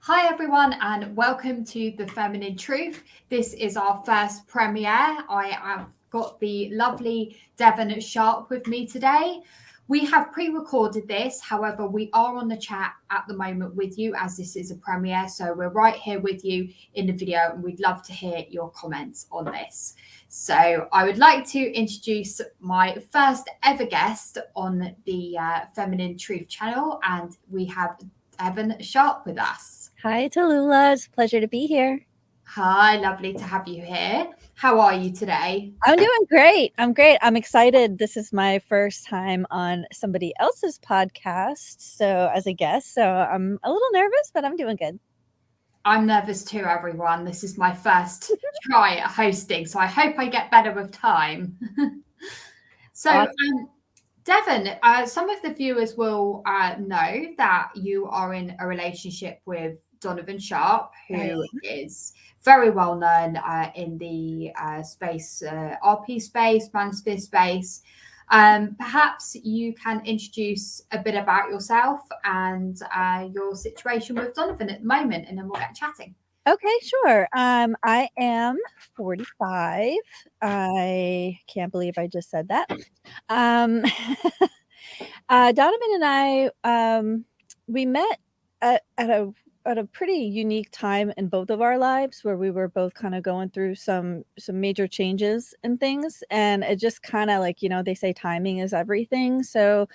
Hi everyone and welcome to The Feminine Truth. This is our first premiere. I have got the lovely Devin Sharpe with me today. We have pre-recorded this, however, we are on the chat at the moment with you as this is a premiere. So we're right here with you in the video and we'd love to hear your comments on this. So I would like to introduce my first ever guest on the Feminine Truth channel, and we have Devin Sharpe with us. Hi, Tallulah. It's a pleasure to be here. Hi, lovely to have you here. How are you today? I'm doing great. I'm great. I'm excited. This is my first time on somebody else's podcast, so as a guest. So I'm a little nervous, but I'm doing good. I'm nervous too, everyone. This is my first try at hosting, so I hope I get better with time. So, Awesome. Devin, some of the viewers will know that you are in a relationship with Donovan Sharpe, who is very well known in the space, RP space, manosphere space. Perhaps you can introduce a bit about yourself and your situation with Donovan at the moment, and then we'll get chatting. Okay, sure. I am 45. I can't believe I just said that. Donovan and I, we met at a pretty unique time in both of our lives where we were both kind of going through some major changes and things, and it just kind of like, they say timing is everything. So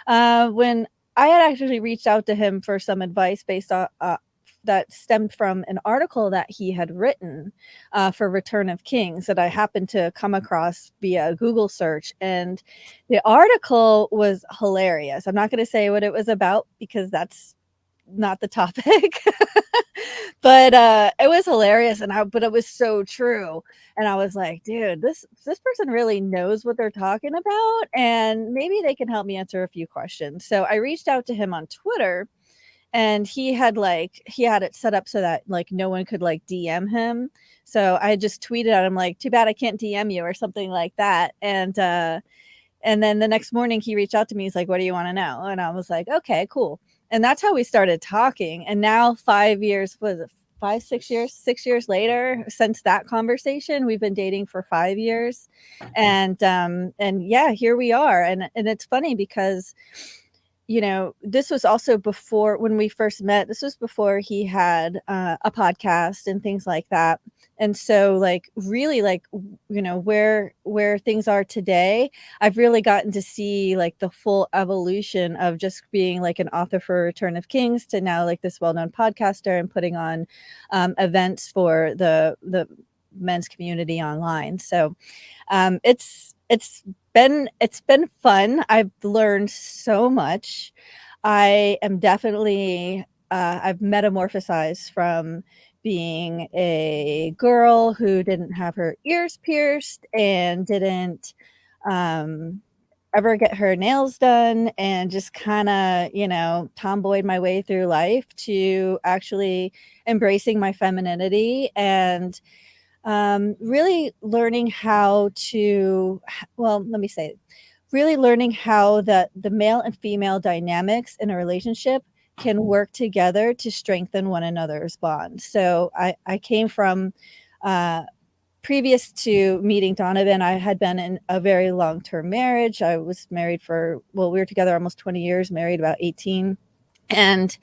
when I had actually reached out to him for some advice based on that stemmed from an article that he had written for Return of Kings that I happened to come across via Google search. And the article was hilarious. I'm not going to say what it was about because that's not the topic. But it was hilarious, but it was so true. And I was like, dude, this person really knows what they're talking about, and maybe they can help me answer a few questions. So I reached out to him on Twitter, and he had it set up so that like no one could like DM him. So I just tweeted at him like, too bad I can't DM you or something like that. And then the next morning he reached out to me. He's like, what do you want to know? And I was like, okay, cool. And that's how we started talking. And now 5 years, was it 6 years later since that conversation, we've been dating for 5 years. And yeah, here we are. And it's funny because this was also before, when we first met, this was before he had a podcast and things like that. And so like really like, where things are today, I've really gotten to see like the full evolution of just being like an author for Return of Kings to now like this well-known podcaster and putting on events for the men's community online. So it's been fun. I've learned so much. I am definitely I've metamorphosized from being a girl who didn't have her ears pierced and didn't ever get her nails done and just kind of, tomboyed my way through life to actually embracing my femininity and really learning how to, well, let me say, really learning how that the male and female dynamics in a relationship can work together to strengthen one another's bond. So I came from, previous to meeting Donovan, I had been in a very long-term marriage. I was married we were together almost 20 years, married about 18. And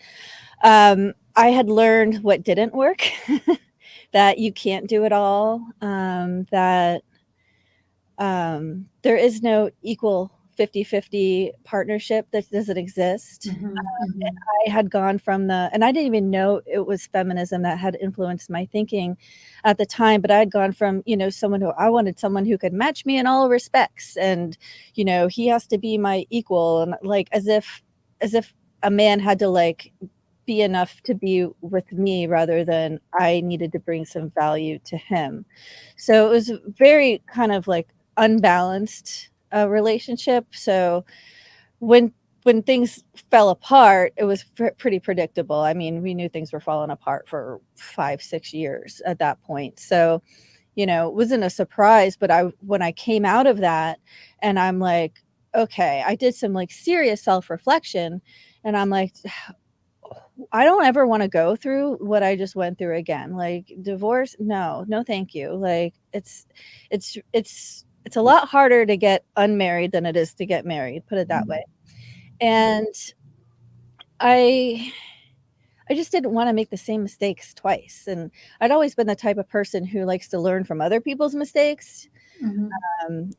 I had learned what didn't work. That you can't do it all, that there is no equal 50-50 partnership, that doesn't exist. And I had gone from and I didn't even know it was feminism that had influenced my thinking at the time, but I had gone from, I wanted someone who could match me in all respects. And, he has to be my equal, and like, as if a man had to like be enough to be with me rather than I needed to bring some value to him. So it was very kind of like unbalanced relationship. So when things fell apart, it was pretty predictable. I mean, we knew things were falling apart for 5-6 years at that point. So, it wasn't a surprise, but when I came out of that and I'm like, okay, I did some like serious self-reflection, and I'm like, I don't ever want to go through what I just went through again. Like divorce, no, no, thank you. Like it's a lot harder to get unmarried than it is to get married, put it that way. And I just didn't want to make the same mistakes twice. And I'd always been the type of person who likes to learn from other people's mistakes.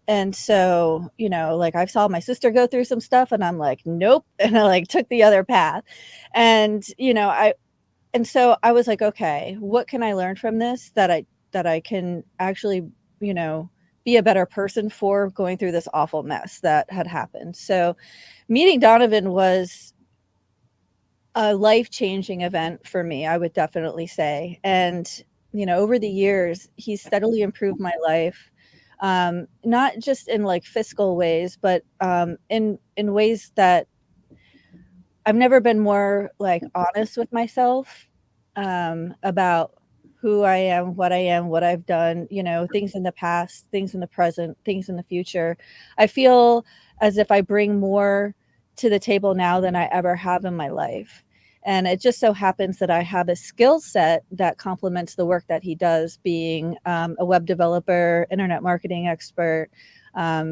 And so, you know, like I saw my sister go through some stuff and I'm like, nope. And I like took the other path. And, you know, so I was like, okay, what can I learn from this that I can actually, you know, be a better person for going through this awful mess that had happened. So meeting Donovan was a life-changing event for me, I would definitely say. And, you know, over the years, he's steadily improved my life. Not just in like fiscal ways, but in ways that I've never been more like honest with myself about who I am, what I've done, you know, things in the past, things in the present, things in the future. I feel as if I bring more to the table now than I ever have in my life. And it just so happens that I have a skill set that complements the work that he does, being a web developer, internet marketing expert,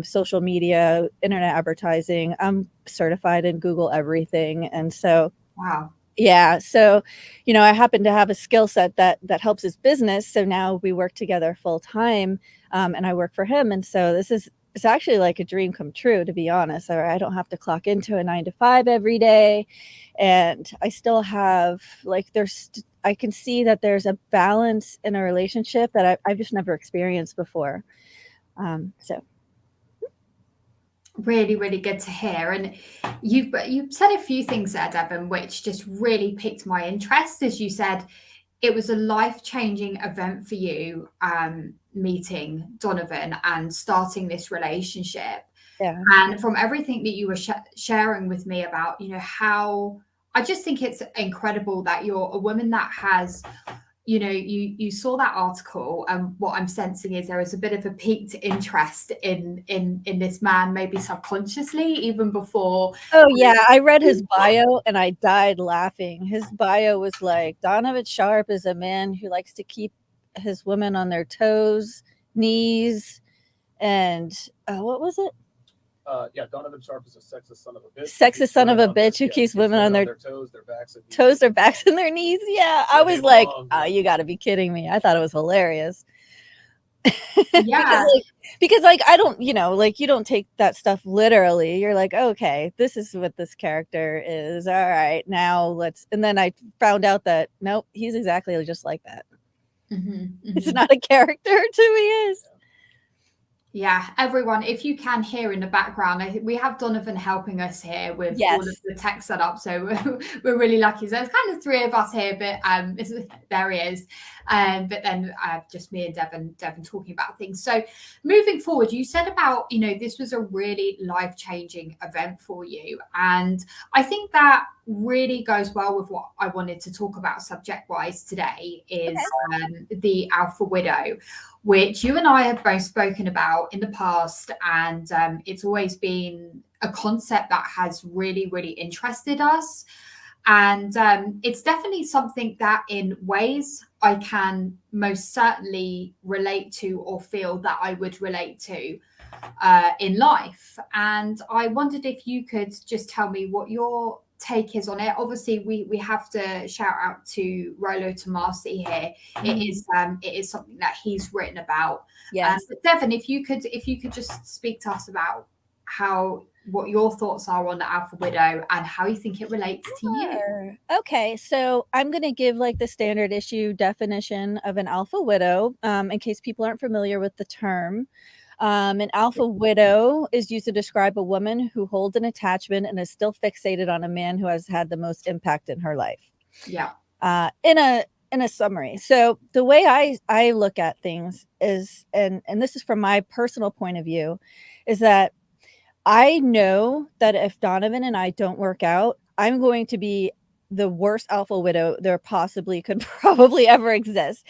social media, internet advertising. I'm certified in Google everything. And so, Wow. yeah. So, you know, I happen to have a skill set that helps his business. So now we work together full time, and I work for him. And so it's actually like a dream come true, to be honest. I don't have to clock into a 9 to 5 every day. And I still have like, I can see that there's a balance in a relationship that I've just never experienced before. So. Really, really good to hear. And you said a few things there, Devin, which just really piqued my interest. As you said, it was a life-changing event for you, meeting Donovan and starting this relationship. Yeah. And from everything that you were sharing with me about, you know, how I just think it's incredible that you're a woman that has, you know, you saw that article, and what I'm sensing is there is a bit of a piqued interest in this man, maybe subconsciously, even before. Oh yeah, I read his bio and I died laughing. His bio was like, Donovan Sharpe is a man who likes to keep his women on their toes, knees, and what was it? Yeah, Donovan Sharpe is a sexist son of a bitch. Sexist son of a bitch who keeps women on their toes, their backs, their backs, and their knees. Yeah, I was like, oh, you got to be kidding me! I thought it was hilarious. Yeah. because like I don't, you know, like you don't take that stuff literally. You're like, okay, this is what this character is. All right, now let's. And then I found out that nope, he's exactly just like that. It's not a character, it's who he is. Yeah, everyone, if you can hear in the background, we have Donovan helping us here with all of the tech setup, so we're really lucky. So there's kind of three of us here, but there he is. But then just me and Devin talking about things. So moving forward, you said about, you know, this was a really life-changing event for you. And I think that really goes well with what I wanted to talk about subject-wise today is the alpha widow, which you and I have both spoken about in the past. And it's always been a concept that has really, really interested us. And it's definitely something that in ways I can most certainly relate to or feel that I would relate to in life. And I wondered if you could just tell me what your take is on it. Obviously, we have to shout out to Rollo Tomasi here. It is something that he's written about. Yes. But Devin, if you could just speak to us about what your thoughts are on the alpha widow and how you think it relates to you. Okay, so I'm going to give like the standard issue definition of an alpha widow in case people aren't familiar with the term. An alpha widow is used to describe a woman who holds an attachment and is still fixated on a man who has had the most impact in her life. Yeah. In a summary. So the way I look at things is, and this is from my personal point of view, is that I know that if Donovan and I don't work out, I'm going to be the worst alpha widow there possibly could probably ever exist,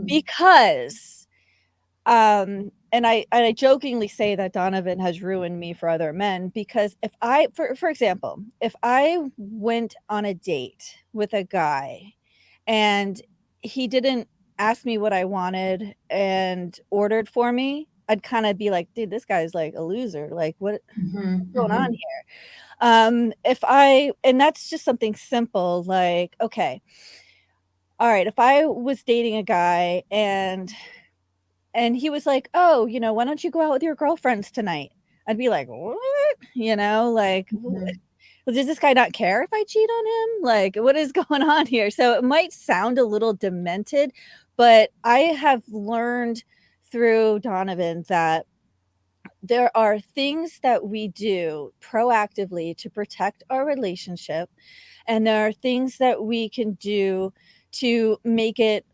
because And I jokingly say that Donovan has ruined me for other men, because if I, for example, if I went on a date with a guy and he didn't ask me what I wanted and ordered for me, I'd kind of be like, dude, this guy's like a loser. Like, what's going on here? And that's just something simple, like, okay, all right, if I was dating a guy and he was like, oh, why don't you go out with your girlfriends tonight? I'd be like, what? Like, well, does this guy not care if I cheat on him? Like, what is going on here? So it might sound a little demented, but I have learned through Donovan that there are things that we do proactively to protect our relationship, and there are things that we can do to make it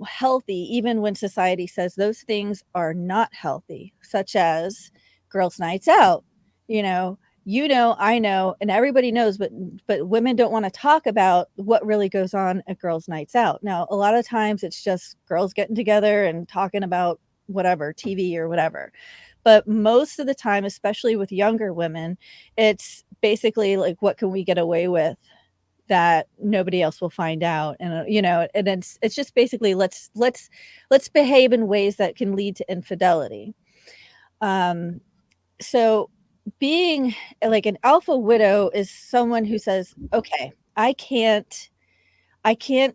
healthy, even when society says those things are not healthy, such as girls' nights out. I know, and everybody knows, but women don't want to talk about what really goes on at girls' nights out. Now, a lot of times it's just girls getting together and talking about whatever, TV or whatever. But most of the time, especially with younger women, it's basically like, what can we get away with that nobody else will find out? And and it's just basically, let's behave in ways that can lead to infidelity. So being like an alpha widow is someone who says, okay, I can't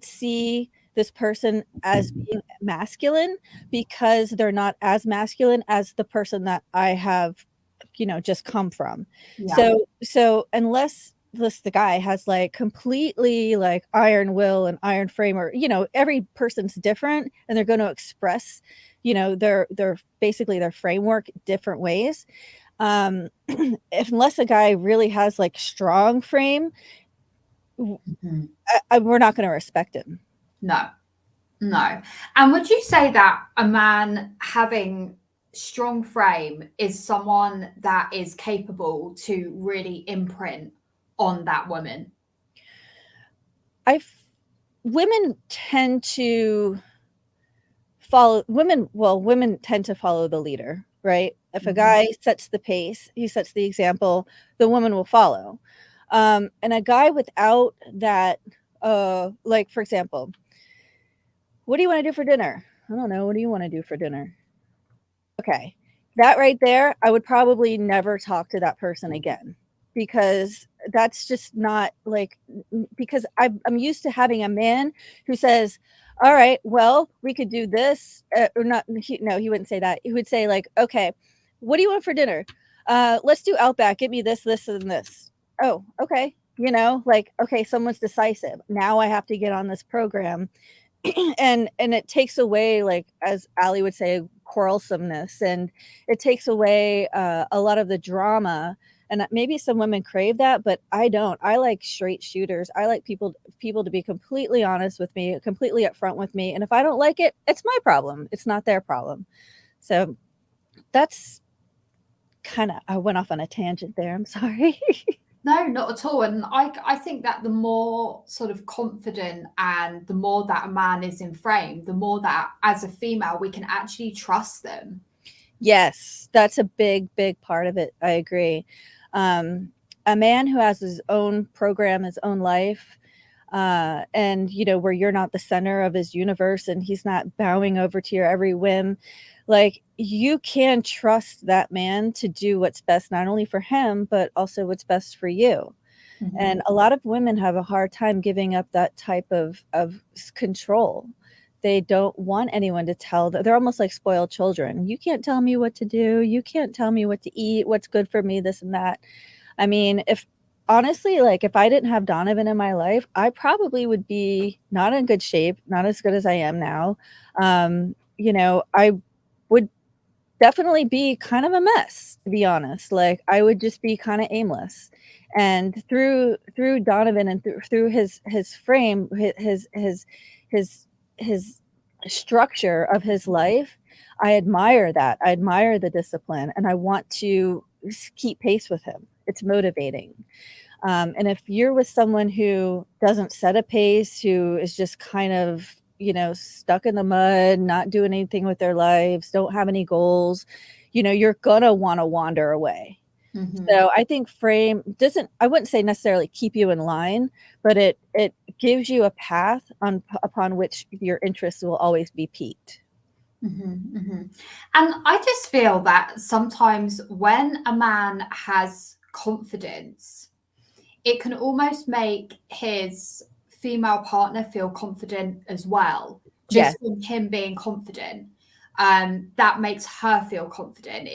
see this person as being masculine because they're not as masculine as the person that I have, just come from. Yeah. So unless the guy has like completely like iron will and iron frame, or, every person's different and they're going to express, their basically their framework different ways. Unless a guy really has like strong frame, we're not going to respect him. No. And would you say that a man having strong frame is someone that is capable to really imprint on that woman? Women tend to follow the leader, right? If a guy sets the pace, he sets the example, the woman will follow. And a guy without that, like, for example, what do you want to do for dinner? I don't know. What do you want to do for dinner? Okay. That right there, I would probably never talk to that person again, because that's just not like, because I'm used to having a man who says, all right, well, we could do this, or not. No, he wouldn't say that. He would say like, okay, what do you want for dinner? Let's do Outback. Get me this, this, and this. Oh, okay. Like, okay, someone's decisive. Now I have to get on this program. and it takes away, like, as Ali would say, quarrelsomeness, and it takes away a lot of the drama. And maybe some women crave that, but I don't. I like straight shooters. I like people to be completely honest with me, completely upfront with me. And if I don't like it, it's my problem. It's not their problem. So that's kind of, I went off on a tangent there. I'm sorry. No, not at all. And I think that the more sort of confident and the more that a man is in frame, the more that as a female, we can actually trust them. Yes, that's a big part of it. I agree. A man who has his own program, his own life, and where you're not the center of his universe and he's not bowing over to your every whim, like, you can trust that man to do what's best, not only for him, but also what's best for you. And a lot of women have a hard time giving up that type of control. They don't want anyone to tell them. They're almost like spoiled children. You can't tell me what to do. You can't tell me what to eat, what's good for me, this and that. I mean, honestly, like, if I didn't have Donovan in my life, I probably would be not in good shape, not as good as I am now. I would definitely be kind of a mess, to be honest. Like, I would just be kind of aimless. And through Donovan and through his frame, his structure of his life, I admire that. I admire the discipline, and I want to keep pace with him. It's motivating. And if you're with someone who doesn't set a pace, who is just kind of stuck in the mud, not doing anything with their lives, don't have any goals, you're gonna want to wander away. So I think frame doesn't, I wouldn't say necessarily keep you in line, but it gives you a path upon which your interests will always be piqued. And I just feel that sometimes when a man has confidence, it can almost make his female partner feel confident as well. Just from him being confident, that makes her feel confident.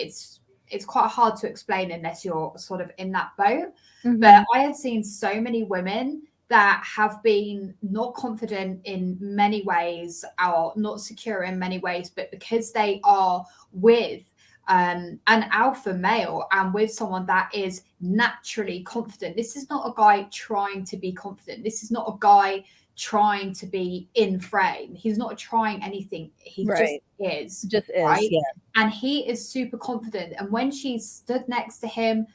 It's quite hard to explain unless you're sort of in that boat. But I have seen so many women that have been not confident in many ways or not secure in many ways, but because they are with an alpha male and with someone that is naturally confident. This is not a guy trying to be confident. This is not a guy trying to be in frame. He's not trying anything. He just is. Right? Yeah. And he is super confident. And when she's stood next to him,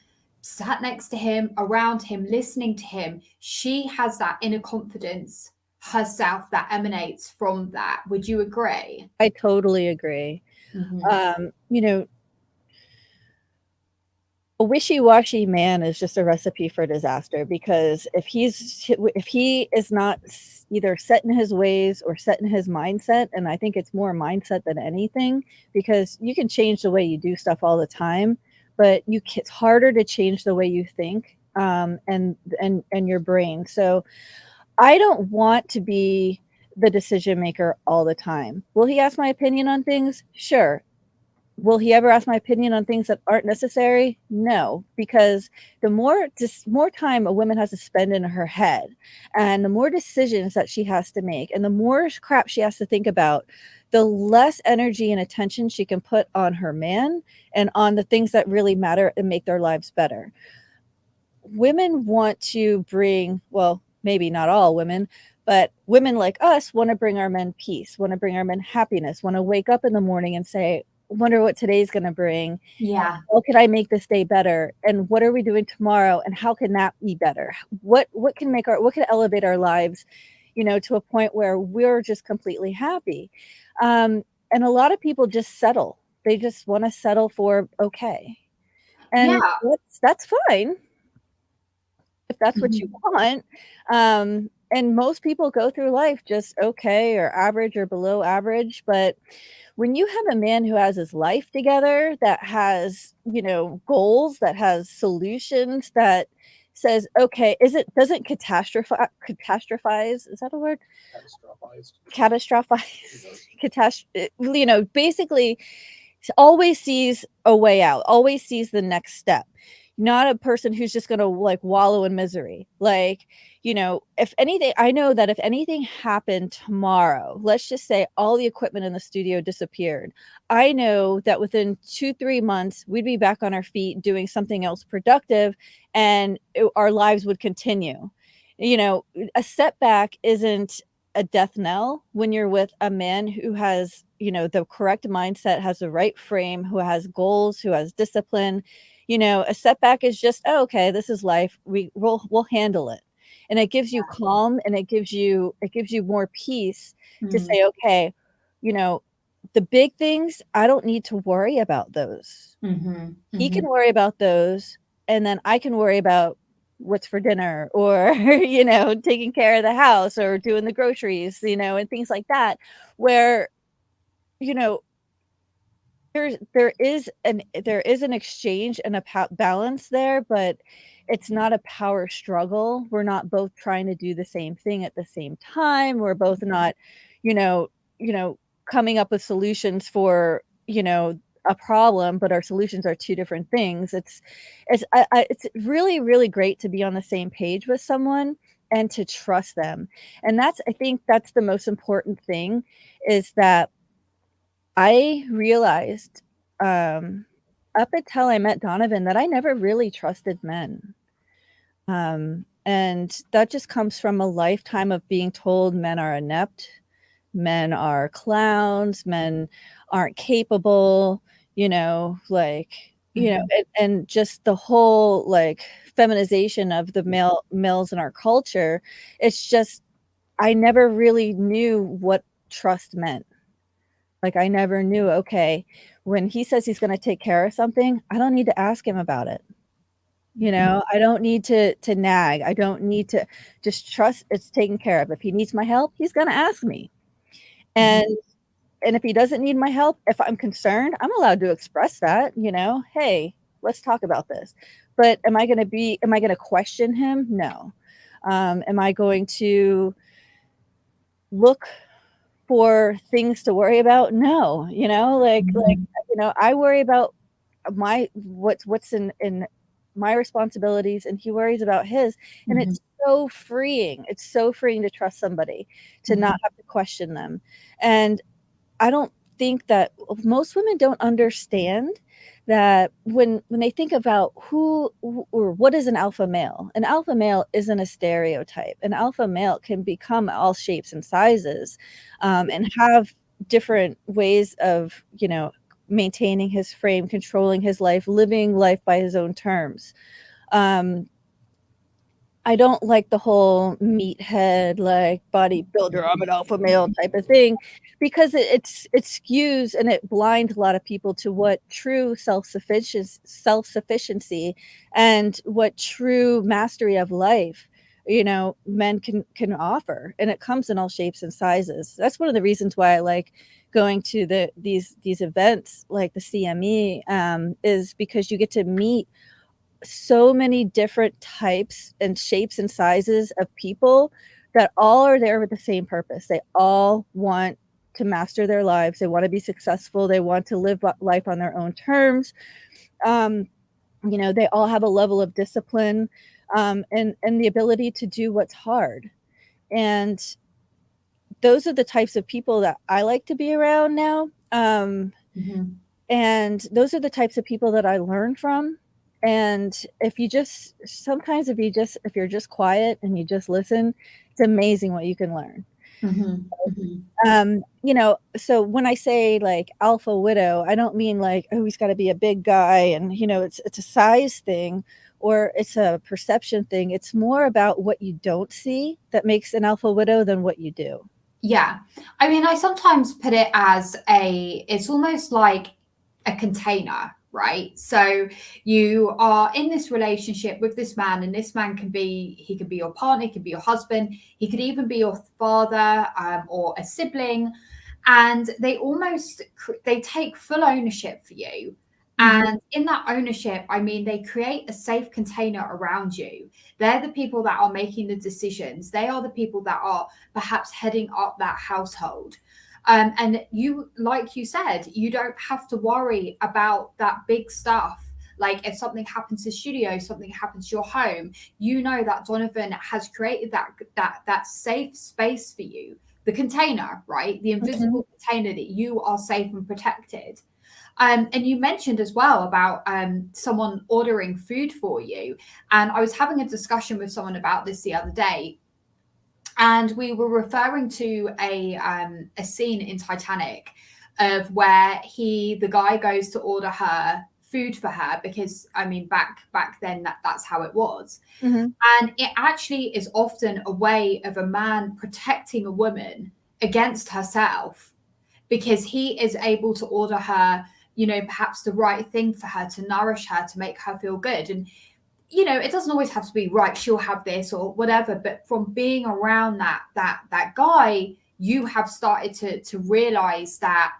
sat next to him, around him, listening to him, she has that inner confidence herself that emanates from that. Would you agree? I totally agree. A wishy-washy man is just a recipe for disaster, because if he is not either set in his ways or set in his mindset, and I think it's more mindset than anything, because you can change the way you do stuff all the time, but it's harder to change the way you think, and your brain. So I don't want to be the decision maker all the time. Will he ask my opinion on things? Sure. Will he ever ask my opinion on things that aren't necessary? No, because the more time a woman has to spend in her head, and the more decisions that she has to make, and the more crap she has to think about, the less energy and attention she can put on her man and on the things that really matter and make their lives better. Women want to bring, well, maybe not all women, but women like us want to bring our men peace, want to bring our men happiness, want to wake up in the morning and say, wonder what today's going to bring. Yeah. How can I make this day better? And what are we doing tomorrow? And how can that be better? What can elevate our lives, to a point where we're just completely happy. And a lot of people just settle. They just want to settle for okay. And that's fine if that's what you want. And most people go through life just okay or average or below average. But when you have a man who has his life together, that has, goals, that has solutions, that says, okay, doesn't catastrophize, is that a word? Catastrophize, basically always sees a way out, always sees the next step. Not a person who's just going to wallow in misery. If anything, I know that if anything happened tomorrow, let's just say all the equipment in the studio disappeared, I know that within 2-3 months, we'd be back on our feet doing something else productive, and our lives would continue. A setback isn't a death knell when you're with a man who has, the correct mindset, has the right frame, who has goals, who has discipline. A setback is just, oh, okay, this is life. We'll handle it. And it gives you calm, and it gives you more peace to say, okay, the big things, I don't need to worry about those. He can worry about those, and then I can worry about what's for dinner, or, taking care of the house, or doing the groceries, and things like that, where, there is an exchange and a balance there, but it's not a power struggle. We're not both trying to do the same thing at the same time. We're both not, coming up with solutions for, a problem, but our solutions are two different things. It's really, really great to be on the same page with someone and to trust them. And I think that's the most important thing, is that I realized, up until I met Donovan, that I never really trusted men. And that just comes from a lifetime of being told men are inept, men are clowns, men aren't capable, and just the whole feminization of the males in our culture. It's just, I never really knew what trust meant. Like, I never knew, okay, when he says he's going to take care of something, I don't need to ask him about it. You know, I don't need to nag. I don't need to, just trust it's taken care of. If he needs my help, he's going to ask me. And if he doesn't need my help, if I'm concerned, I'm allowed to express that, you know, hey, let's talk about this. But am I going to question him? No. Am I going to look for things to worry about? No. You know, I worry about what's in my responsibilities, and he worries about his. And it's so freeing. It's so freeing to trust somebody, to not have to question them. And I don't think that most women don't understand that when they think about who or what is an alpha male isn't a stereotype. An alpha male can become all shapes and sizes, and have different ways of, you know, maintaining his frame, controlling his life, living life by his own terms. I don't like the whole meathead, like bodybuilder, I'm an alpha male type of thing, because it skews and it blinds a lot of people to what true self-sufficiency and what true mastery of life, you know, men can offer. And it comes in all shapes and sizes. That's one of the reasons why I like going to these events like the CME, is because you get to meet so many different types and shapes and sizes of people that all are there with the same purpose. They all want to master their lives. They want to be successful. They want to live life on their own terms. You know, they all have a level of discipline, and the ability to do what's hard. And those are the types of people that I like to be around now. And those are the types of people that I learn from. And if you're just quiet and you just listen, it's amazing what you can learn. You know, so when I say like alpha widow, I don't mean like, oh, he's got to be a big guy and, you know, it's a size thing or it's a perception thing. It's more about what you don't see that makes an alpha widow than what you do. Yeah. I mean, I sometimes put it as it's almost like a container, right? So you are in this relationship with this man, and this man he could be your partner, he could be your husband, he could even be your father, or a sibling. And they take full ownership for you. And in that ownership, I mean, they create a safe container around you. They're the people that are making the decisions. They are the people that are perhaps heading up that household. And you, like you said, you don't have to worry about that big stuff. Like if something happens to the studio, something happens to your home, you know that Donovan has created that safe space for you. The container, right? The invisible container that you are safe and protected. And you mentioned as well about someone ordering food for you. And I was having a discussion with someone about this the other day. And we were referring to a scene in Titanic of where the guy goes to order her food for her because, I mean, back then that's how it was. And it actually is often a way of a man protecting a woman against herself, because he is able to order her, you know, perhaps the right thing for her, to nourish her, to make her feel good. And, you know, it doesn't always have to be right, she'll have this or whatever, but from being around that guy, you have started to realize that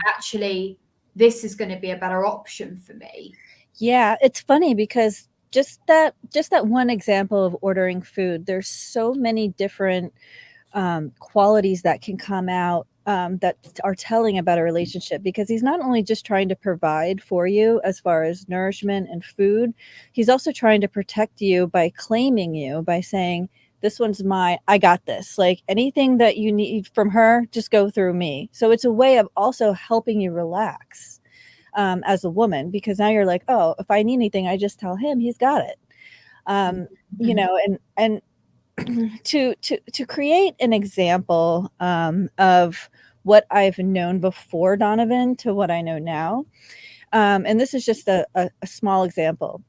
actually this is going to be a better option for me. Yeah, it's funny because just that one example of ordering food, there's so many different qualities that can come out that are telling about a relationship, because he's not only just trying to provide for you as far as nourishment and food, he's also trying to protect you by claiming you, by saying, this one's mine, I got this. Like anything that you need from her, just go through me. So it's a way of also helping you relax as a woman, because now you're like, oh, if I need anything, I just tell him, he's got it. You know, and to create an example of what I've known before Donovan to what I know now, and this is just a small example.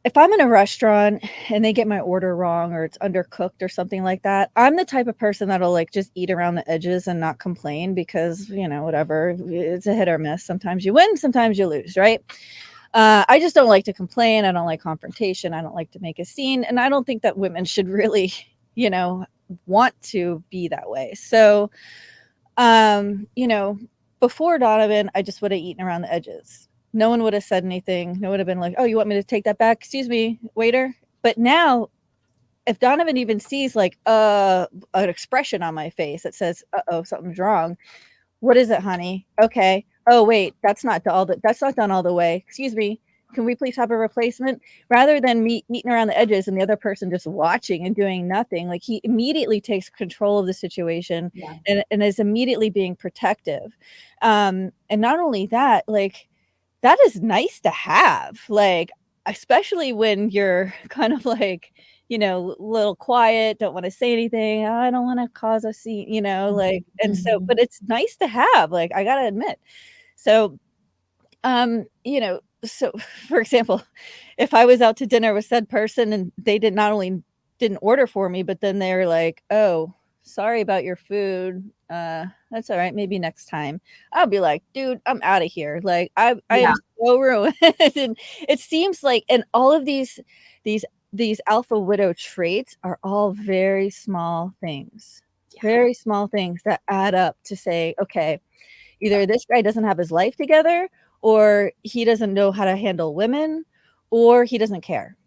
if I'm in a restaurant and they get my order wrong or it's undercooked or something like that, I'm the type of person that'll like just eat around the edges and not complain because, whatever, it's a hit or miss. Sometimes you win, sometimes you lose, right? I just don't like to complain. I don't like confrontation. I don't like to make a scene. And I don't think that women should really, want to be that way. So, before Donovan, I just would have eaten around the edges. No one would have said anything. No one would have been like, oh, you want me to take that back? Excuse me, waiter. But now, if Donovan even sees like an expression on my face that says, uh-oh, something's wrong. What is it, honey? Okay. Oh, wait, that's not done all the way. Excuse me. Can we please have a replacement? Rather than me eating around the edges and the other person just watching and doing nothing, like he immediately takes control of the situation and is immediately being protective. And not only that, like that is nice to have, like, especially when you're kind of like, a little quiet, don't want to say anything. I don't want to cause a scene, like, and so, but it's nice to have, like, I gotta admit. So, so for example, if I was out to dinner with said person and they not only didn't order for me, but then they're like, oh, sorry about your food. That's all right. Maybe next time. I'll be like, dude, I'm out of here. Like I am so ruined. And it seems like, and all of these alpha widow traits are all very small things, very small things that add up to say, okay, either this guy doesn't have his life together, or he doesn't know how to handle women, or he doesn't care.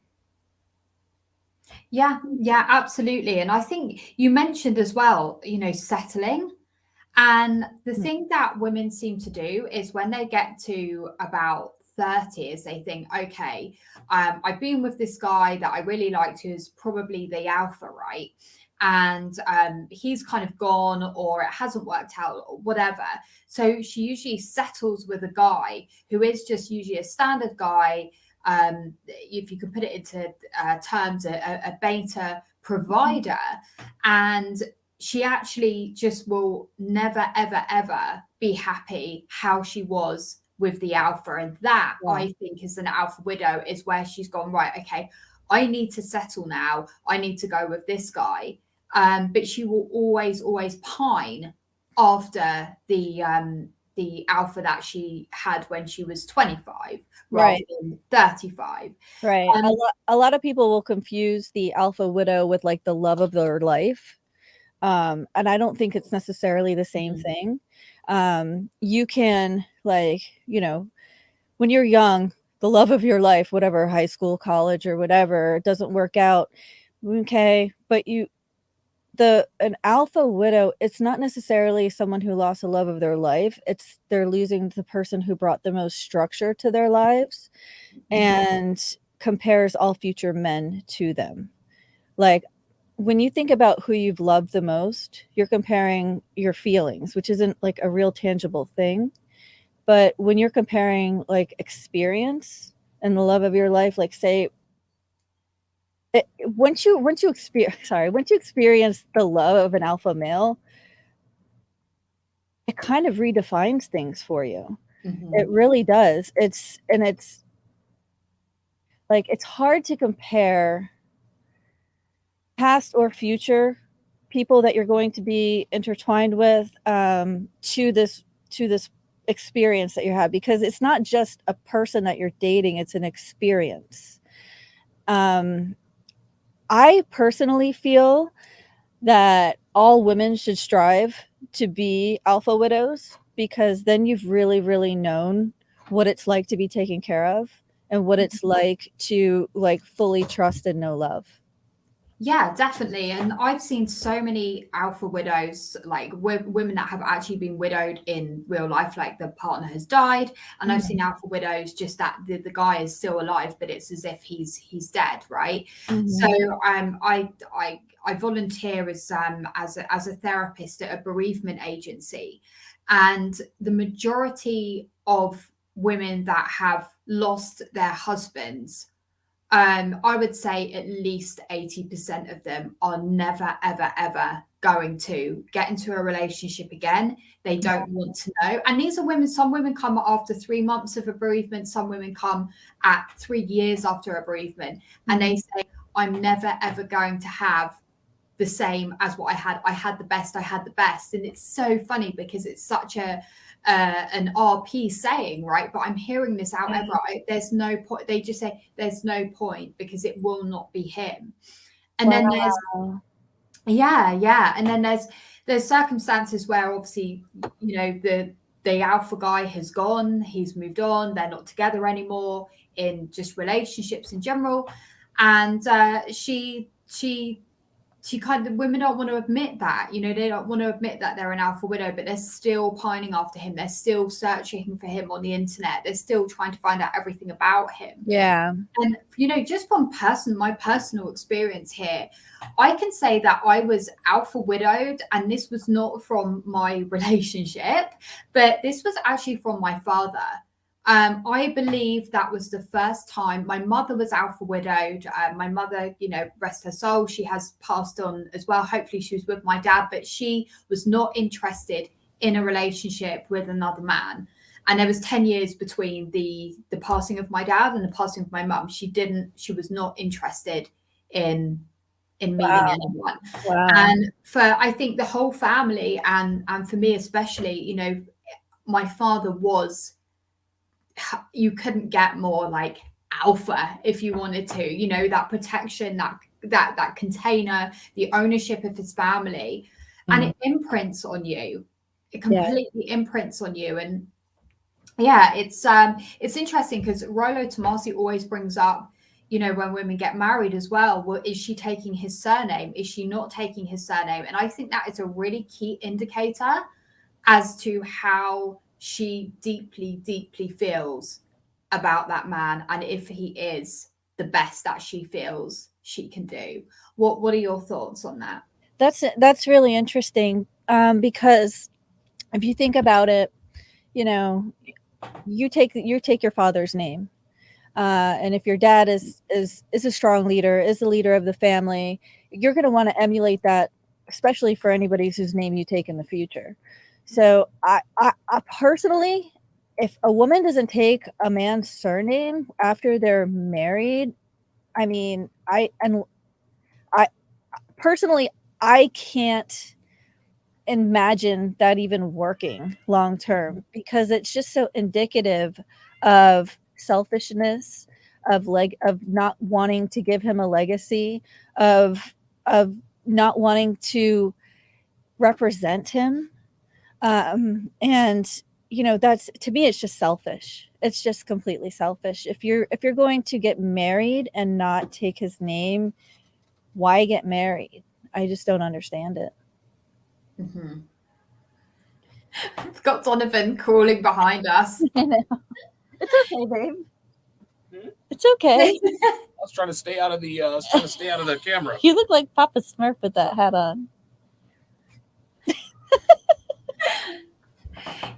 Yeah, absolutely. And I think you mentioned as well, settling. And the thing that women seem to do is when they get to about 30 is they think, okay, I've been with this guy that I really liked who's probably the alpha, right? And he's kind of gone or it hasn't worked out or whatever. So she usually settles with a guy who is just usually a standard guy. If you could put it into terms, a beta provider. And she actually just will never, ever, ever be happy how she was with the alpha. And that, I think, is an alpha widow, is where she's gone, right, okay, I need to settle now. I need to go with this guy. But she will always, always pine after the alpha that she had when she was 25 rather than 35. Right. A lot of people will confuse the alpha widow with like the love of their life. And I don't think it's necessarily the same thing. You can, like, when you're young, the love of your life, whatever, high school, college, or whatever, doesn't work out. Okay. But an alpha widow, it's not necessarily someone who lost the love of their life. It's they're losing the person who brought the most structure to their lives and compares all future men to them. Like, when you think about who you've loved the most, you're comparing your feelings, which isn't like a real tangible thing. But when you're comparing like experience and the love of your life, like say, once you experience the love of an alpha male, it kind of redefines things for you. It really does. It's like, it's hard to compare past or future people that you're going to be intertwined with to this experience that you have, because it's not just a person that you're dating, it's an experience. I personally feel that all women should strive to be alpha widows, because then you've really, really known what it's like to be taken care of and what it's like to like fully trust and know love. Yeah, definitely. And I've seen so many alpha widows, like women that have actually been widowed in real life, like the partner has died. And I've seen alpha widows just that the guy is still alive, but it's as if he's dead, right? So I volunteer as a therapist at a bereavement agency, and the majority of women that have lost their husbands, I would say at least 80% of them are never, ever, ever going to get into a relationship again. They don't want to know. And these are women, some women come after 3 months of a bereavement, some women come at 3 years after a bereavement, and they say, I'm never ever going to have the same as what I had. I had the best. And it's so funny because it's such an RP saying, right? But I'm hearing this out ever. There's no point. They just say there's no point because it will not be him. And then there's and then there's circumstances where obviously, you know, the alpha guy has gone, he's moved on, they're not together anymore in just relationships in general, and she kind of, women don't want to admit that, you know, they don't want to admit that they're an alpha widow, but they're still pining after him, they're still searching for him on the internet, they're still trying to find out everything about him. And you know, just from my personal experience here, I can say that I was alpha widowed, and this was not from my relationship, but this was actually from my father. I believe that was the first time. My mother was alpha widowed. My mother, you know, rest her soul, she has passed on as well. Hopefully she was with my dad, but she was not interested in a relationship with another man. And there was 10 years between the passing of my dad and the passing of my mum. She was not interested in meeting anyone. And for, I think, the whole family and for me especially, you know, my father was, you couldn't get more like alpha if you wanted to, you know, that protection, that container, the ownership of his family, and it imprints on you. It completely imprints on you. And yeah, it's interesting because Rollo Tomasi always brings up, you know, when women get married as well, is she taking his surname? Is she not taking his surname? And I think that is a really key indicator as to how she deeply, deeply feels about that man, and if he is the best that she feels she can do. What are your thoughts on that? That's really interesting, because if you think about it, you know, you take your father's name, and if your dad is a strong leader, is the leader of the family, you're going to want to emulate that, especially for anybody whose name you take in the future. So I personally, if a woman doesn't take a man's surname after they're married, I mean, I personally, I can't imagine that even working long term, because it's just so indicative of selfishness, of not wanting to give him a legacy, of not wanting to represent him. And you know, that's, to me, it's just selfish. It's just completely selfish. If you're going to get married and not take his name, why get married? I just don't understand it. Mm-hmm. We've got Donovan crawling behind us. I know. It's okay, babe. It's okay. I was trying to stay out of the camera. You look like Papa Smurf with that hat on.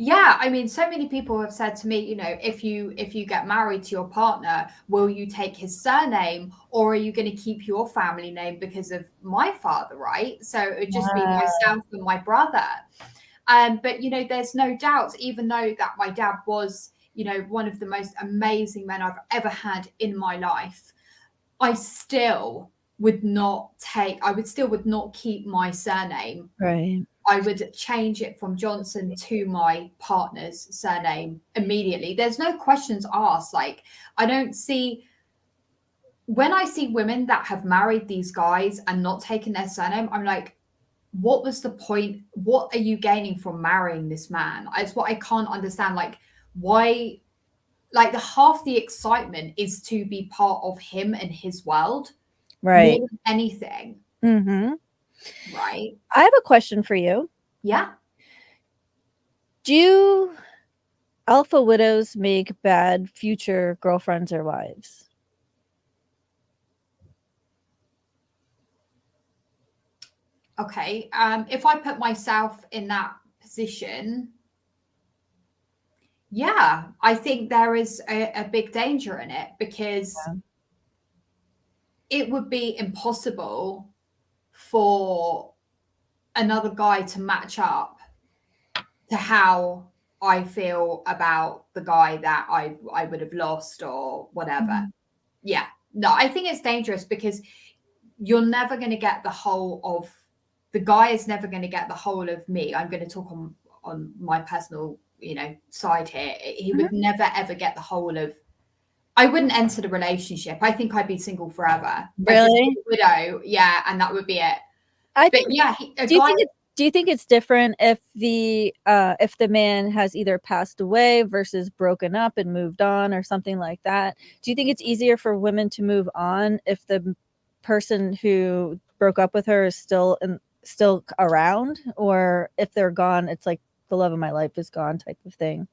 Yeah, I mean, so many people have said to me, you know, if you get married to your partner, will you take his surname, or are you going to keep your family name because of my father, right? So it would just be myself and my brother. But, you know, there's no doubt, even though that my dad was, you know, one of the most amazing men I've ever had in my life, I still would not keep my surname. Right. I would change it from Johnson to my partner's surname immediately. There's no questions asked. Like, when I see women that have married these guys and not taken their surname, I'm like, what was the point? What are you gaining from marrying this man? It's what I can't understand. Like, why? Like, half the excitement is to be part of him and his world, Right? More than anything, Mm-hmm. right? I have a question for you. Yeah. Do alpha widows make bad future girlfriends or wives? Okay. If I put myself in that position, yeah, I think there is a big danger in it, because it would be impossible for another guy to match up to how I feel about the guy that I would have lost or whatever. Mm-hmm. Yeah. No, I think it's dangerous because you're never going to get the whole of the guy is never going to get the whole of me. I'm going to talk on my personal, side here. He would never ever get the whole of. I wouldn't enter the relationship. I think I'd be single forever. Really? Widow, yeah, and that would be it. I But think. yeah, Do you think it's different if the man has either passed away versus broken up and moved on or something like that? Do you think it's easier for women to move on if the person who broke up with her is still around, or if they're gone, it's like the love of my life is gone type of thing?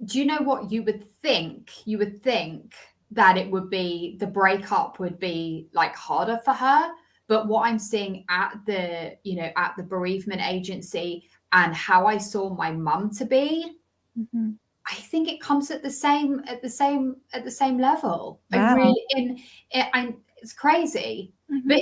Do you know what you would think? You would think that it would be the breakup would be like harder for her. But what I'm seeing at the bereavement agency and how I saw my mum to be, Mm-hmm. I think it comes at the same level. Wow. I really it's crazy, Mm-hmm. but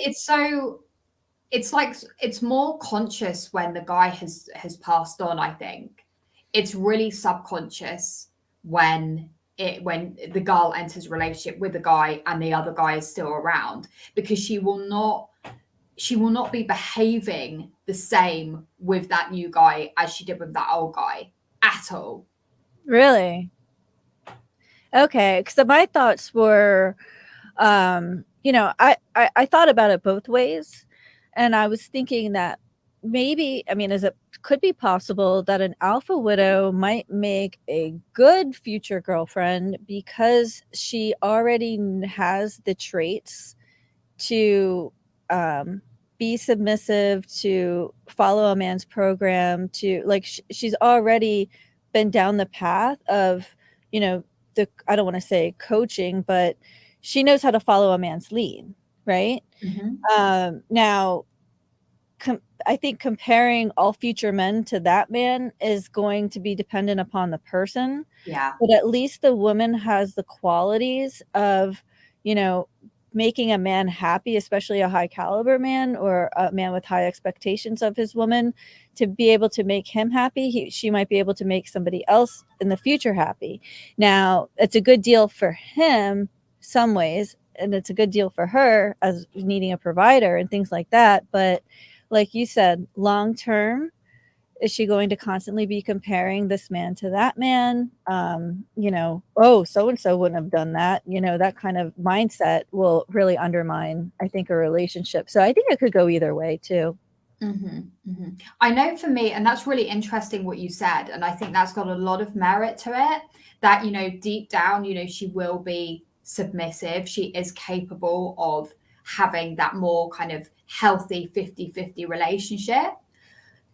it's like it's more conscious when the guy has passed on. I think it's really subconscious when the girl enters a relationship with a guy and the other guy is still around, because she will not be behaving the same with that new guy as she did with that old guy at all. Really? Okay, because my thoughts were, I thought about it both ways, and I was thinking that maybe, as it could be possible that an alpha widow might make a good future girlfriend because she already has the traits to be submissive, to follow a man's program, to like she's already been down the path of, I don't want to say coaching, but she knows how to follow a man's lead, right? Mm-hmm. Now, I think comparing all future men to that man is going to be dependent upon the person. Yeah. But at least the woman has the qualities of, making a man happy, especially a high caliber man or a man with high expectations of his woman, to be able to make him happy. She might be able to make somebody else in the future happy. Now, it's a good deal for him some ways, and it's a good deal for her as needing a provider and things like that. But like you said, long term, is she going to constantly be comparing this man to that man? Oh, so-and-so wouldn't have done that. That kind of mindset will really undermine, I think, a relationship. So I think it could go either way too. Mm-hmm, mm-hmm. I know for me, and that's really interesting what you said, and I think that's got a lot of merit to it, that, deep down, she will be submissive. She is capable of having that more kind of healthy 50-50 relationship.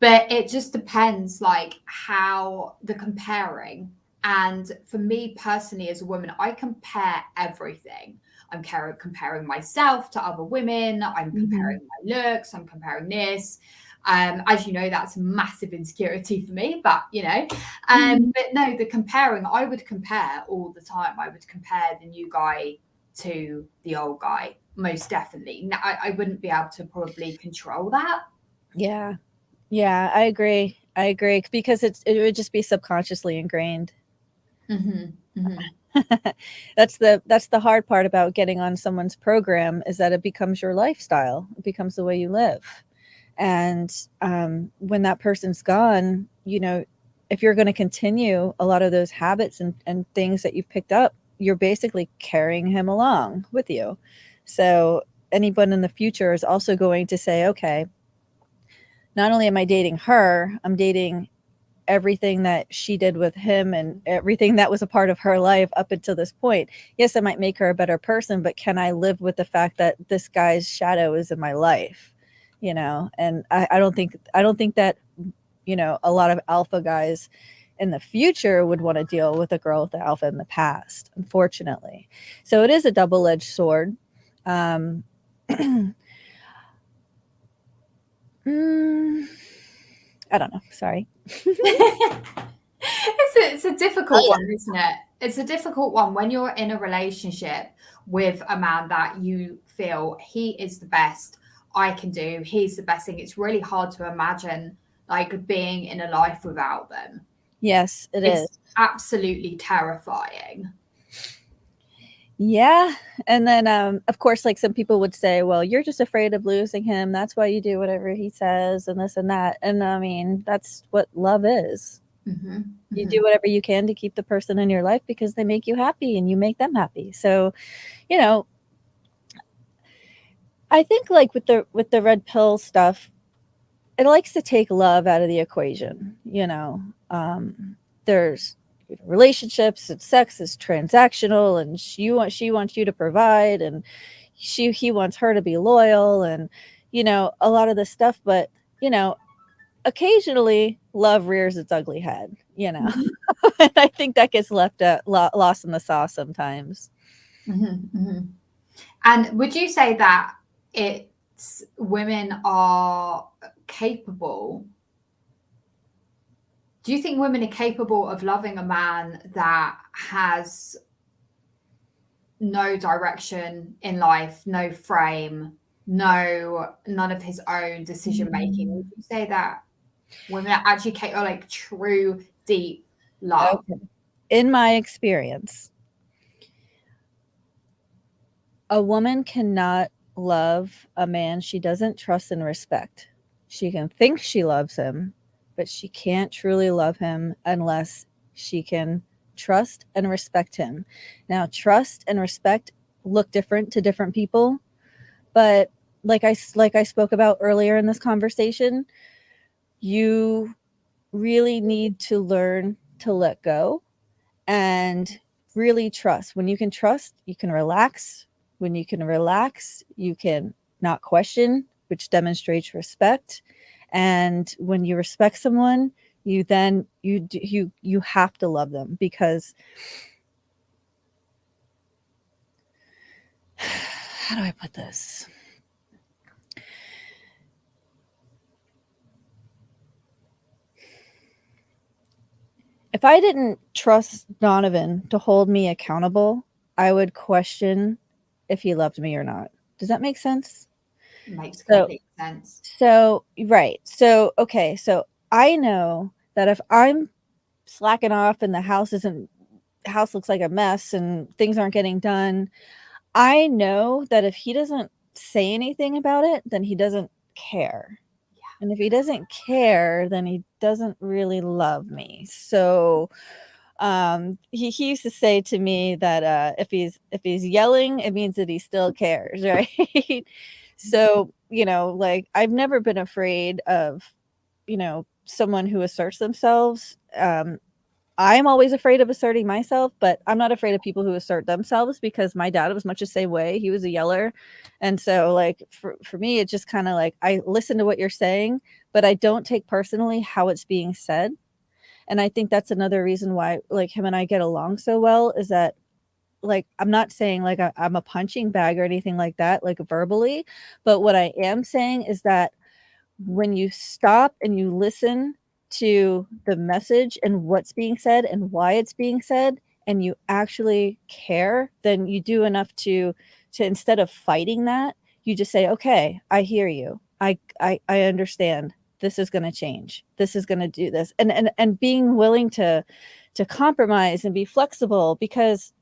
But it just depends, like, how the comparing. And for me personally, as a woman, I compare everything. I'm comparing myself to other women. I'm comparing my looks. I'm comparing this. As you know, that's a massive insecurity for me. But but no, the comparing, I would compare all the time. I would compare the new guy to the old guy, most definitely. Now, I wouldn't be able to probably control that. Yeah, I agree. Because it would just be subconsciously ingrained. Mm-hmm, mm-hmm. That's the hard part about getting on someone's program, is that it becomes your lifestyle. It becomes the way you live. And when that person's gone, if you're going to continue a lot of those habits and things that you've picked up, you're basically carrying him along with you. So anyone in the future is also going to say, okay, not only am I dating her, I'm dating everything that she did with him and everything that was a part of her life up until this point. Yes, I might make her a better person, but can I live with the fact that this guy's shadow is in my life? And I don't think that, a lot of alpha guys in the future would want to deal with a girl with the alpha in the past, unfortunately. So it is a double-edged sword. I don't know. Sorry. It's a difficult one, isn't it? It's a difficult one when you're in a relationship with a man that you feel he is the best I can do. He's the best thing. It's really hard to imagine like being in a life without them. Yes, it's absolutely terrifying. Yeah. And then, of course, like some people would say, well, you're just afraid of losing him. That's why you do whatever he says and this and that. And I mean, that's what love is. Mm-hmm. You do whatever you can to keep the person in your life because they make you happy and you make them happy. So, you know, I think like with the red pill stuff, it likes to take love out of the equation. You know, there's relationships and sex is transactional, and she wants you to provide, and he wants her to be loyal, and you know, a lot of this stuff. But you know, occasionally love rears its ugly head. You know, and I think that gets lost in the sauce sometimes. And would you say that it's women are capable? Do you think women are capable of loving a man that has no direction in life, no frame, none of his own decision making? Would you say that women are actually capable of like true, deep love? Okay. In my experience, a woman cannot love a man she doesn't trust and respect. She can think she loves him, but she can't truly love him unless she can trust and respect him. Now, trust and respect look different to different people, but like I spoke about earlier in this conversation, you really need to learn to let go and really trust. When you can trust, you can relax. When you can relax, you can not question, which demonstrates respect. And when you respect someone, you have to love them because how do I put this? If I didn't trust Donovan to hold me accountable, I would question if he loved me or not. Does that make sense? Makes complete sense. So, right. So, okay. So I know that if I'm slacking off and the house looks like a mess and things aren't getting done, I know that if he doesn't say anything about it, then he doesn't care. Yeah. And if he doesn't care, then he doesn't really love me. So, he used to say to me that if he's yelling, it means that he still cares, right? So, you know, like I've never been afraid of, you know, someone who asserts themselves. I'm always afraid of asserting myself, but I'm not afraid of people who assert themselves because my dad was much the same way. He was a yeller. And so like for me, it's just kind of like I listen to what you're saying, but I don't take personally how it's being said. And I think that's another reason why like him and I get along so well is that like I'm not saying like I'm a punching bag or anything like that, like verbally, but what I am saying is that when you stop and you listen to the message and what's being said and why it's being said and you actually care, then you do enough to instead of fighting that, you just say, okay, I hear you. I understand. This is going to change. This is going to do this. And being willing to compromise and be flexible because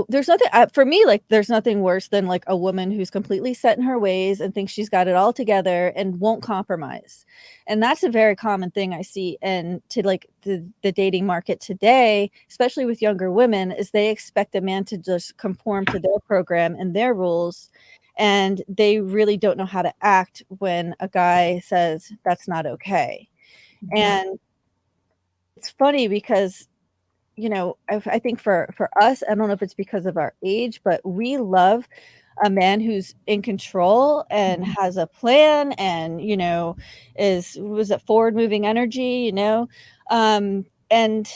there's nothing for me, like there's nothing worse than like a woman who's completely set in her ways and thinks she's got it all together and won't compromise. And that's a very common thing I see in to like the dating market today, especially with younger women, is they expect a man to just conform to their program and their rules. And they really don't know how to act when a guy says that's not okay. Mm-hmm. And it's funny because you know, I think for us, I don't know if it's because of our age, but we love a man who's in control and has a plan and, you know, was a forward moving energy, you know, and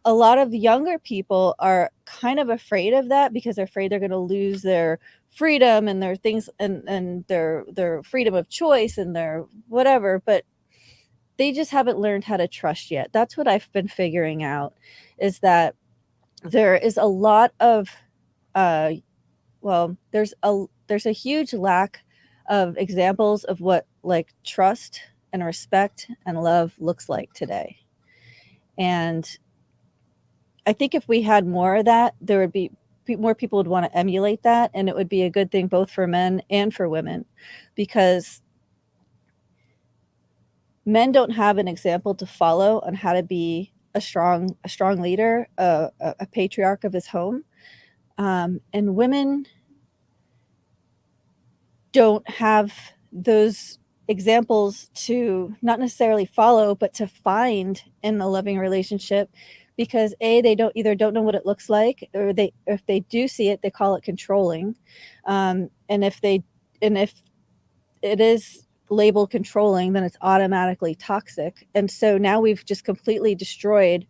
a lot of the younger people are kind of afraid of that because they're afraid they're going to lose their freedom and their things and their freedom of choice and their whatever. But they just haven't learned how to trust yet. That's what I've been figuring out is that there is a lot of there's a huge lack of examples of what like trust and respect and love looks like today. And I think if we had more of that, there would be more people would want to emulate that, and it would be a good thing both for men and for women, because men don't have an example to follow on how to be a strong leader, a patriarch of his home, and women don't have those examples to not necessarily follow, but to find in a loving relationship, because they don't know what it looks like, or if they do see it, they call it controlling, and if it is labeled controlling, then it's automatically toxic. And so now we've just completely destroyed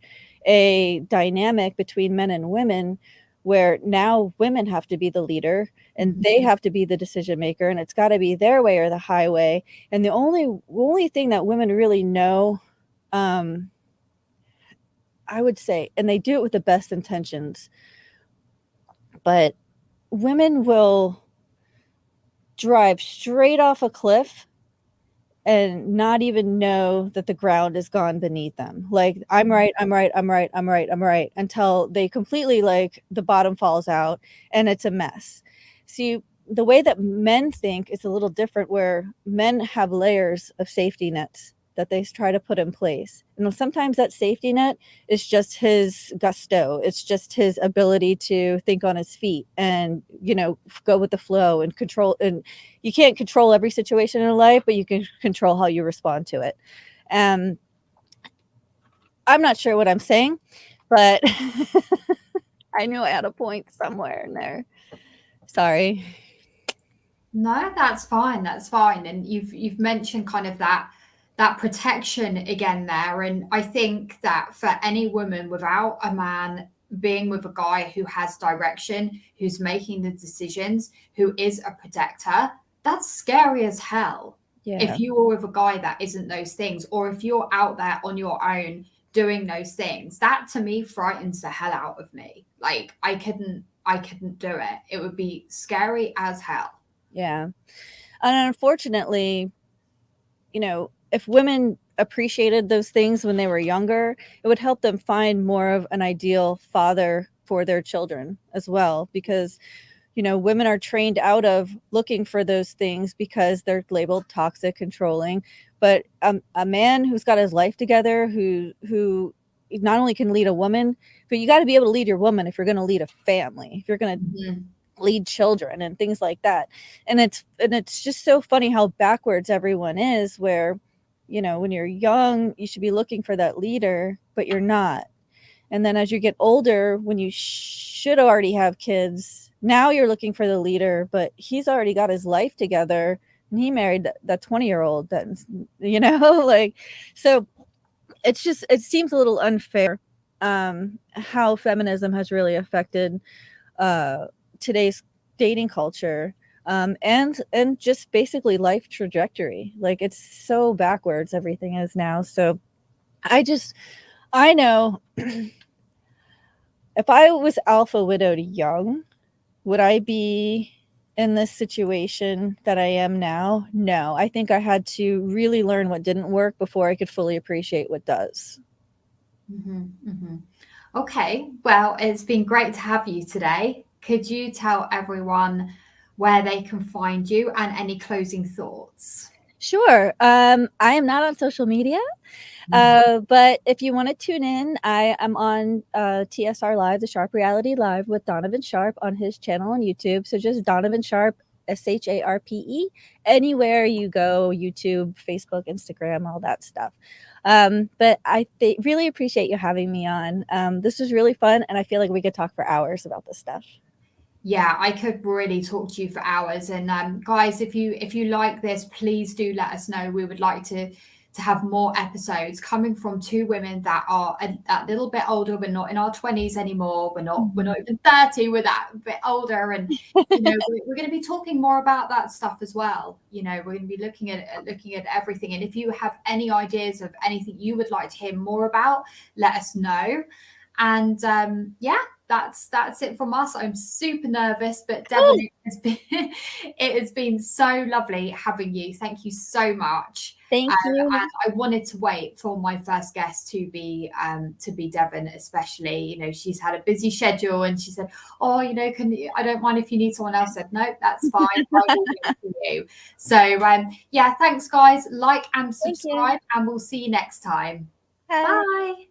a dynamic between men and women, where now women have to be the leader and they have to be the decision maker, and it's got to be their way or the highway. And the only thing that women really know, I would say, and they do it with the best intentions, but women will drive straight off a cliff and not even know that the ground is gone beneath them. Like, I'm right, until they completely, like, the bottom falls out and it's a mess. See, the way that men think is a little different, where men have layers of safety nets that they try to put in place. And sometimes that safety net is just his gusto. It's just his ability to think on his feet and, go with the flow and control. And you can't control every situation in life, but you can control how you respond to it. I'm not sure what I'm saying, but I knew I had a point somewhere in there. Sorry. No, that's fine. That's fine. And you've mentioned kind of that protection again there. And I think that for any woman without a man being with a guy who has direction, who's making the decisions, who is a protector, that's scary as hell. Yeah. If you are with a guy that isn't those things, or if you're out there on your own doing those things, that to me frightens the hell out of me. Like, I couldn't do it. It would be scary as hell. Yeah. And unfortunately, if women appreciated those things when they were younger, it would help them find more of an ideal father for their children as well, because women are trained out of looking for those things because they're labeled toxic, controlling. But a man who's got his life together, who not only can lead a woman, but you got to be able to lead your woman if you're going to lead a family, if you're going to lead children and things like that. And it's just so funny how backwards everyone is, where when you're young you should be looking for that leader, but you're not. And then as you get older, when you should already have kids, now you're looking for the leader, but he's already got his life together and he married that 20-year-old, that like, so it seems a little unfair how feminism has really affected today's dating culture, and just basically life trajectory. Like, it's so backwards everything is now. So I know if I was alpha widowed young, would I be in this situation that I am now? No, I think I had to really learn what didn't work before I could fully appreciate what does. Okay, well, it's been great to have you today. Could you tell everyone where they can find you and any closing thoughts? Sure. I am not on social media, but if you want to tune in, I am on TSR Live, the Sharpe Reality Live, with Donovan Sharpe on his channel on YouTube. So just Donovan Sharpe, SHARPE, anywhere you go, YouTube, Facebook, Instagram, all that stuff. But I really appreciate you having me on. This was really fun, and I feel like we could talk for hours about this stuff. Yeah, I could really talk to you for hours. And guys, if you like this, please do let us know. We would like to have more episodes coming from two women that are a little bit older. We're not in our 20s anymore. We're not even 30. We're that bit older, and we're going to be talking more about that stuff as well. We're going to be looking at everything. And if you have any ideas of anything you would like to hear more about, let us know. And that's it from us. I'm super nervous, but Devin, it has been so lovely having you. Thank you so much. Thank you. And I wanted to wait for my first guest to be Devin, especially. You know, she's had a busy schedule, and she said, "Oh, you know, I don't mind if you need someone else." I said, "No, that's fine. I will wait for you." So, yeah, thanks, guys. Like and subscribe, and we'll see you next time. Bye. Bye.